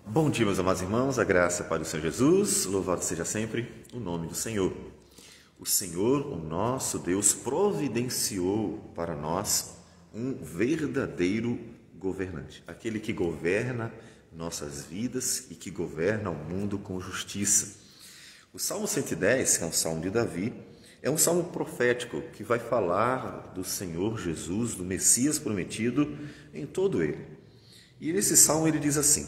Bom dia, meus amados irmãos, a graça para o Senhor Jesus, louvado seja sempre o nome do Senhor. O Senhor, o nosso Deus, providenciou para nós um verdadeiro governante, aquele que governa nossas vidas e que governa o mundo com justiça. O Salmo 110, que é um salmo de Davi, é um salmo profético que vai falar do Senhor Jesus, do Messias prometido em todo ele. E nesse salmo ele diz assim: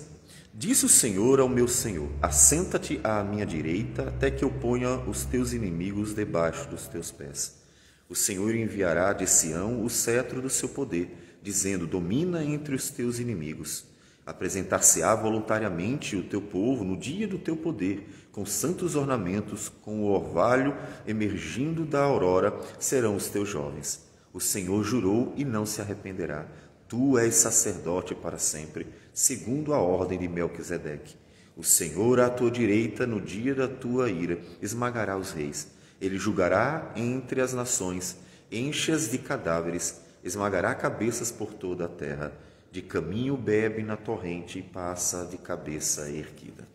disse o Senhor ao meu Senhor, assenta-te à minha direita, até que eu ponha os teus inimigos debaixo dos teus pés. O Senhor enviará de Sião o cetro do seu poder, dizendo: domina entre os teus inimigos. Apresentar-se-á voluntariamente o teu povo no dia do teu poder, com santos ornamentos, com o orvalho emergindo da aurora, serão os teus jovens. O Senhor jurou e não se arrependerá. Tu és sacerdote para sempre, segundo a ordem de Melquisedeque. O Senhor à tua direita, no dia da tua ira, esmagará os reis. Ele julgará entre as nações, enche-as de cadáveres, esmagará cabeças por toda a terra. De caminho bebe na torrente e passa de cabeça erguida.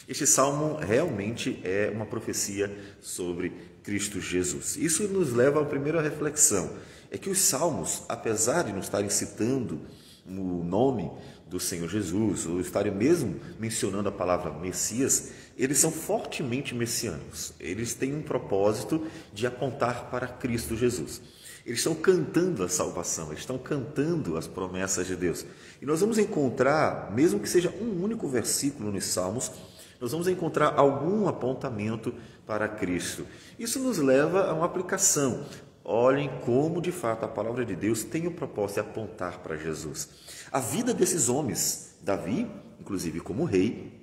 Este salmo realmente é uma profecia sobre Cristo Jesus. Isso nos leva à primeira reflexão. É que os salmos, apesar de não estarem citando o nome do Senhor Jesus, ou estarem mesmo mencionando a palavra Messias, eles são fortemente messiânicos. Eles têm um propósito de apontar para Cristo Jesus. Eles estão cantando a salvação, eles estão cantando as promessas de Deus. E nós vamos encontrar, mesmo que seja um único versículo nos Salmos, nós vamos encontrar algum apontamento para Cristo. Isso nos leva a uma aplicação. Olhem como, de fato, a palavra de Deus tem o propósito de apontar para Jesus. A vida desses homens, Davi, inclusive como rei,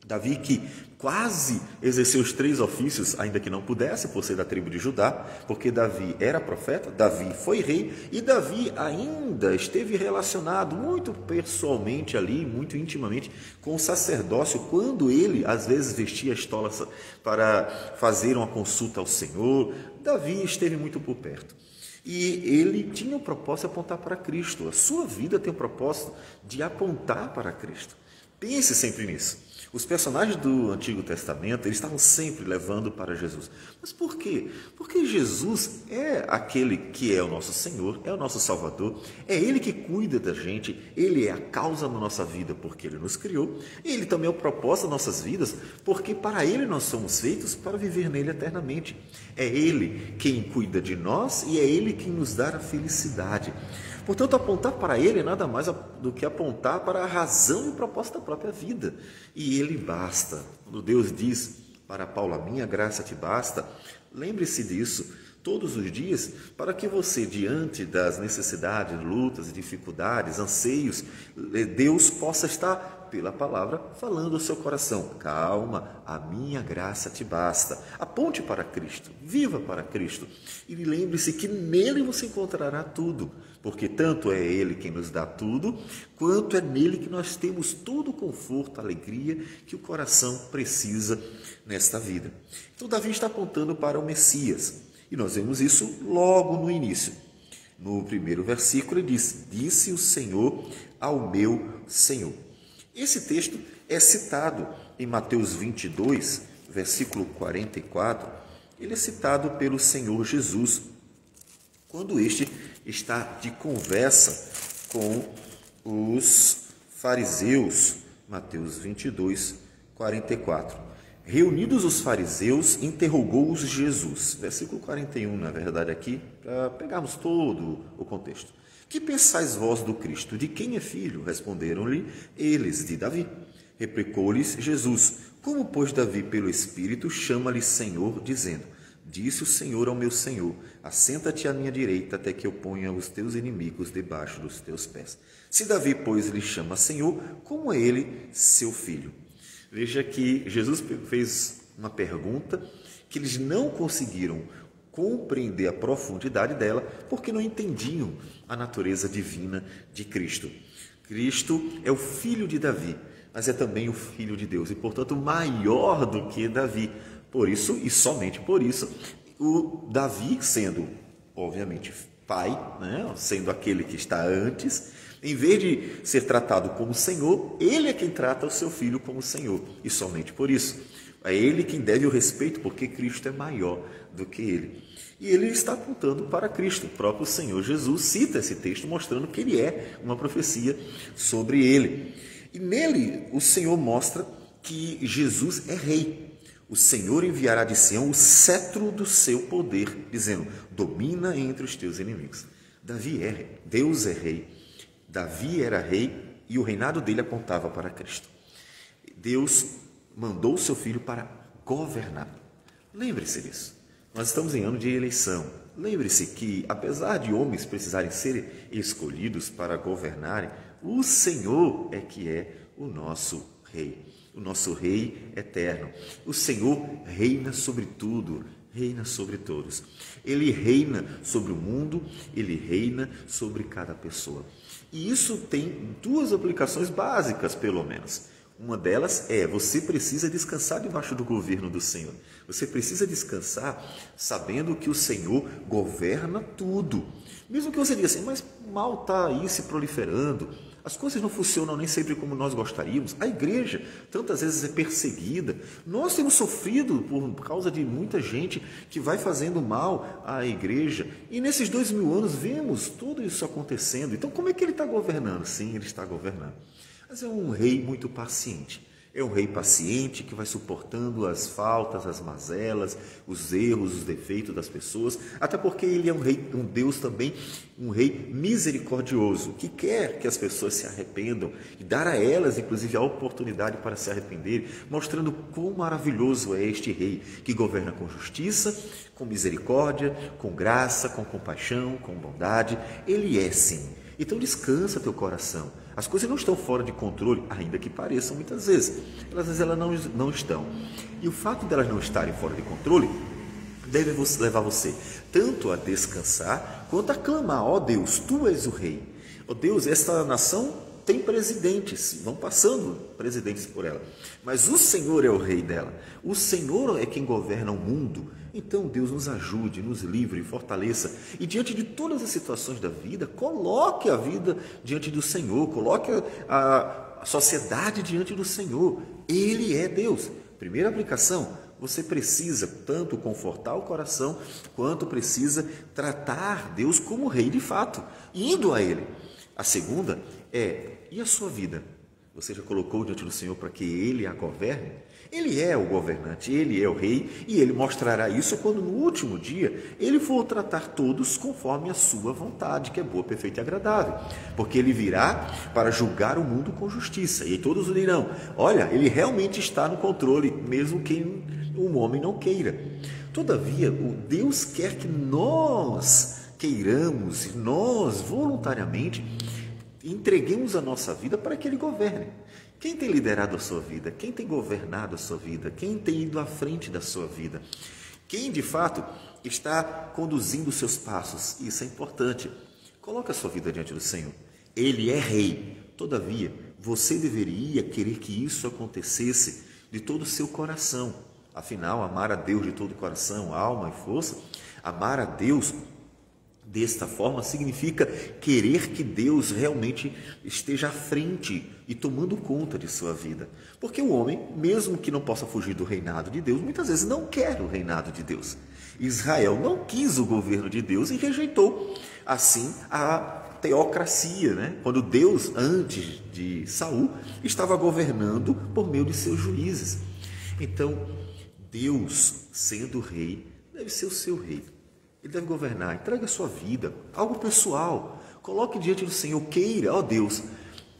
Davi que quase exerceu os 3 ofícios, ainda que não pudesse, por ser da tribo de Judá, porque Davi era profeta, Davi foi rei, e Davi ainda esteve relacionado muito pessoalmente ali, muito intimamente, com o sacerdócio, quando ele, às vezes, vestia a estola para fazer uma consulta ao Senhor. Davi esteve muito por perto. E ele tinha o propósito de apontar para Cristo. A sua vida tem o propósito de apontar para Cristo. Pense sempre nisso. Os personagens do Antigo Testamento, eles estavam sempre levando para Jesus. Mas por quê? Porque Jesus é aquele que é o nosso Senhor, é o nosso Salvador, é Ele que cuida da gente, Ele é a causa da nossa vida porque Ele nos criou, e Ele também é o propósito das nossas vidas, porque para Ele nós somos feitos para viver nele eternamente. É Ele quem cuida de nós e é Ele quem nos dá a felicidade. Portanto, apontar para Ele é nada mais do que apontar para a razão e o propósito da própria vida. E Ele basta. Quando Deus diz para Paulo, a minha graça te basta, lembre-se disso todos os dias, para que você, diante das necessidades, lutas, dificuldades, anseios, Deus possa estar, pela palavra, falando ao seu coração: calma, a minha graça te basta. Aponte para Cristo, viva para Cristo, e lembre-se que nele você encontrará tudo, porque tanto é Ele quem nos dá tudo, quanto é nele que nós temos todo o conforto, a alegria que o coração precisa nesta vida. Então Davi está apontando para o Messias, e nós vemos isso logo no início. No primeiro versículo ele diz: disse o Senhor ao meu Senhor. Esse texto é citado em Mateus 22, versículo 44. Ele é citado pelo Senhor Jesus, quando este está de conversa com os fariseus. Mateus 22, 44. Reunidos os fariseus, interrogou-os Jesus. Versículo 41, na verdade, aqui, para pegarmos todo o contexto. Que pensais vós do Cristo? De quem é filho? Responderam-lhe eles: de Davi. Replicou-lhes Jesus: como, pois, Davi, pelo Espírito, chama-lhe Senhor, dizendo: disse o Senhor ao meu Senhor: assenta-te à minha direita, até que eu ponha os teus inimigos debaixo dos teus pés. Se Davi, pois, lhe chama Senhor, como é ele seu filho? Veja que Jesus fez uma pergunta que eles não conseguiram compreender a profundidade dela, porque não entendiam a natureza divina de Cristo. Cristo é o filho de Davi, mas é também o filho de Deus, e portanto maior do que Davi. Por isso, e somente por isso, o Davi, sendo obviamente pai, sendo aquele que está antes, Em vez de ser tratado como Senhor, ele é quem trata o seu filho como Senhor, e somente por isso. É ele quem deve o respeito, porque Cristo é maior do que ele. E ele está apontando para Cristo. O próprio Senhor Jesus cita esse texto, mostrando que ele é uma profecia sobre ele. E nele, o Senhor mostra que Jesus é rei. O Senhor enviará de Sião o cetro do seu poder, dizendo: domina entre os teus inimigos. Davi é rei, Deus é rei. Davi era rei e o reinado dele apontava para Cristo. Deus mandou o seu filho para governar. Lembre-se disso. Nós estamos em ano de eleição. Lembre-se que, apesar de homens precisarem ser escolhidos para governarem, o Senhor é que é o nosso rei, o nosso rei eterno. O Senhor reina sobre tudo, reina sobre todos. Ele reina sobre o mundo, ele reina sobre cada pessoa. E isso tem duas aplicações básicas, pelo menos. Uma delas é: você precisa descansar debaixo do governo do Senhor. Você precisa descansar sabendo que o Senhor governa tudo. Mesmo que você diga assim, mas mal está aí se proliferando, as coisas não funcionam nem sempre como nós gostaríamos. A igreja tantas vezes é perseguida. Nós temos sofrido por causa de muita gente que vai fazendo mal à igreja. E nesses 2000 anos vemos tudo isso acontecendo. Então como é que ele está governando? Sim, ele está governando. Mas é um rei muito paciente. É um rei paciente que vai suportando as faltas, as mazelas, os erros, os defeitos das pessoas, até porque ele é um rei, um Deus também, um rei misericordioso, que quer que as pessoas se arrependam e dar a elas, inclusive, a oportunidade para se arrependerem, mostrando quão maravilhoso é este rei, que governa com justiça, com misericórdia, com graça, com compaixão, com bondade. Ele é sim. Então descansa teu coração. As coisas não estão fora de controle, ainda que pareçam muitas vezes. Às vezes elas não estão. E o fato delas não estarem fora de controle deve levar você tanto a descansar, quanto a clamar: ó Deus, tu és o rei. Ó Deus, esta nação tem presidentes, vão passando presidentes por ela, mas o Senhor é o rei dela. O Senhor é quem governa o mundo. Então Deus nos ajude, nos livre, fortaleça, e diante de todas as situações da vida, coloque a vida diante do Senhor, coloque a sociedade diante do Senhor. Ele é Deus. Primeira aplicação: você precisa tanto confortar o coração, quanto precisa tratar Deus como rei de fato, indo a Ele. A segunda é: e a sua vida? Você já colocou diante do Senhor para que Ele a governe? Ele é o governante, Ele é o rei, e Ele mostrará isso quando no último dia Ele for tratar todos conforme a sua vontade, que é boa, perfeita e agradável. Porque Ele virá para julgar o mundo com justiça, e todos dirão: olha, Ele realmente está no controle, mesmo que o homem não queira. Todavia, o Deus quer que nós queiramos, nós voluntariamente entreguemos a nossa vida para que Ele governe. Quem tem liderado a sua vida? Quem tem governado a sua vida? Quem tem ido à frente da sua vida? Quem, de fato, está conduzindo os seus passos? Isso é importante. Coloque a sua vida diante do Senhor. Ele é rei. Todavia, você deveria querer que isso acontecesse de todo o seu coração. Afinal, amar a Deus de todo o coração, alma e força, amar a Deus desta forma significa querer que Deus realmente esteja à frente e tomando conta de sua vida. Porque o homem, mesmo que não possa fugir do reinado de Deus, muitas vezes não quer o reinado de Deus. Israel não quis o governo de Deus e rejeitou, assim, a teocracia, né? Quando Deus, antes de Saul, estava governando por meio de seus juízes. Então, Deus, sendo rei, deve ser o seu rei. Ele deve governar. Entregue a sua vida, algo pessoal. Coloque diante do Senhor, queira: ó Deus,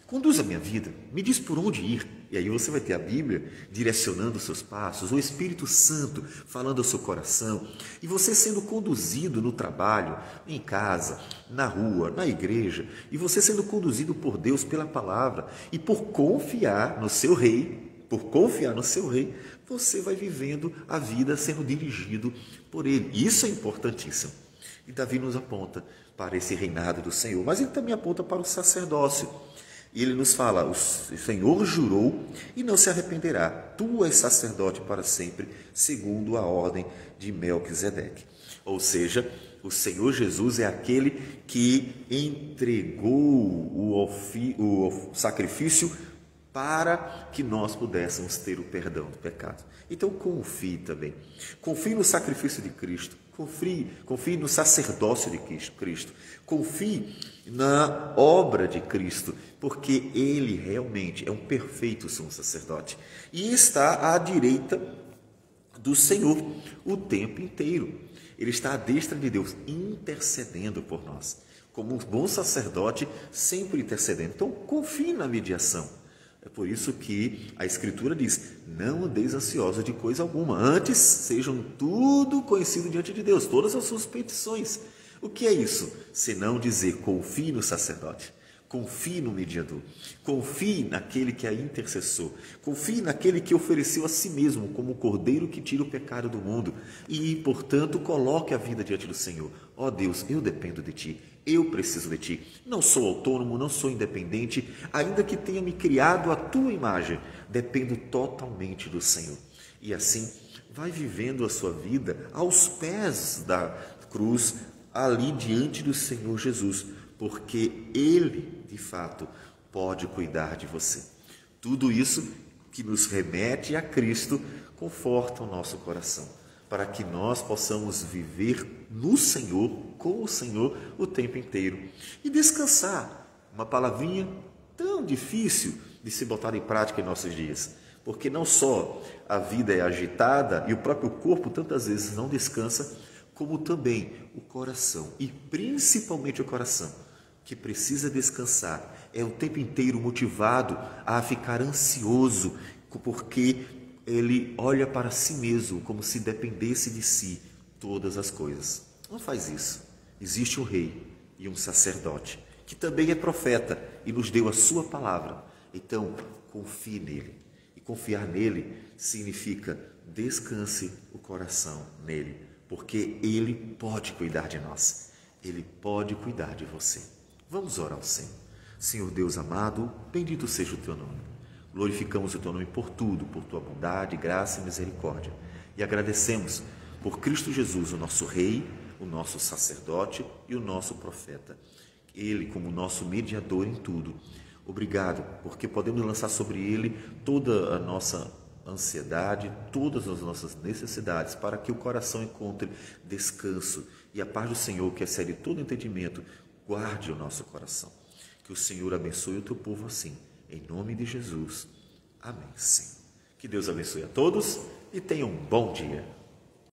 conduza a minha vida, me diz por onde ir. E aí você vai ter a Bíblia direcionando os seus passos, o Espírito Santo falando ao seu coração, e você sendo conduzido no trabalho, em casa, na rua, na igreja, e você sendo conduzido por Deus pela palavra, e por confiar no seu rei, você vai vivendo a vida sendo dirigido por Ele. Isso é importantíssimo. E Davi nos aponta para esse reinado do Senhor, mas ele também aponta para o sacerdócio. E ele nos fala: o Senhor jurou e não se arrependerá. Tu és sacerdote para sempre, segundo a ordem de Melquisedeque. Ou seja, O Senhor Jesus é aquele que entregou o sacrifício para que nós pudéssemos ter o perdão do pecado. Então confie também. Confie no sacrifício de Cristo. Confie no sacerdócio de Cristo. Confie na obra de Cristo, porque Ele realmente é um perfeito sumo sacerdote. E está à direita do Senhor o tempo inteiro. Ele está à destra de Deus, intercedendo por nós. Como um bom sacerdote, sempre intercedendo. Então confie na mediação. É por isso que a Escritura diz: não andeis ansiosos de coisa alguma, antes sejam tudo conhecido diante de Deus, todas as suas petições. O que é isso? Senão dizer: confie no sacerdote, confie no mediador, confie naquele que é intercessor, confie naquele que ofereceu a si mesmo como o cordeiro que tira o pecado do mundo e, portanto, coloque a vida diante do Senhor. Ó Deus, eu dependo de Ti. Eu preciso de Ti, não sou autônomo, não sou independente, ainda que tenha me criado à Tua imagem, dependo totalmente do Senhor. E assim, vai vivendo a sua vida aos pés da cruz, ali diante do Senhor Jesus, porque Ele, de fato, pode cuidar de você. Tudo isso que nos remete a Cristo conforta o nosso coração, para que nós possamos viver no Senhor, com o Senhor, o tempo inteiro. E descansar, uma palavrinha tão difícil de se botar em prática em nossos dias. Porque não só a vida é agitada e o próprio corpo tantas vezes não descansa, como também o coração, e principalmente o coração, que precisa descansar, é o tempo inteiro motivado a ficar ansioso, porque ele olha para si mesmo como se dependesse de si todas as coisas. Não faz isso. Existe um rei e um sacerdote, que também é profeta e nos deu a sua palavra. Então, confie nele. E confiar nele significa descanse o coração nele, porque ele pode cuidar de nós. Ele pode cuidar de você. Vamos orar ao Senhor. Senhor Deus amado, bendito seja o teu nome. Glorificamos o teu nome por tudo, por tua bondade, graça e misericórdia. E agradecemos por Cristo Jesus, o nosso Rei, o nosso sacerdote e o nosso profeta. Ele como nosso mediador em tudo. Obrigado, porque podemos lançar sobre ele toda a nossa ansiedade, todas as nossas necessidades, para que o coração encontre descanso. E a paz do Senhor, que excede todo entendimento, guarde o nosso coração. Que o Senhor abençoe o teu povo assim. Em nome de Jesus. Amém. Sim. Que Deus abençoe a todos e tenham um bom dia.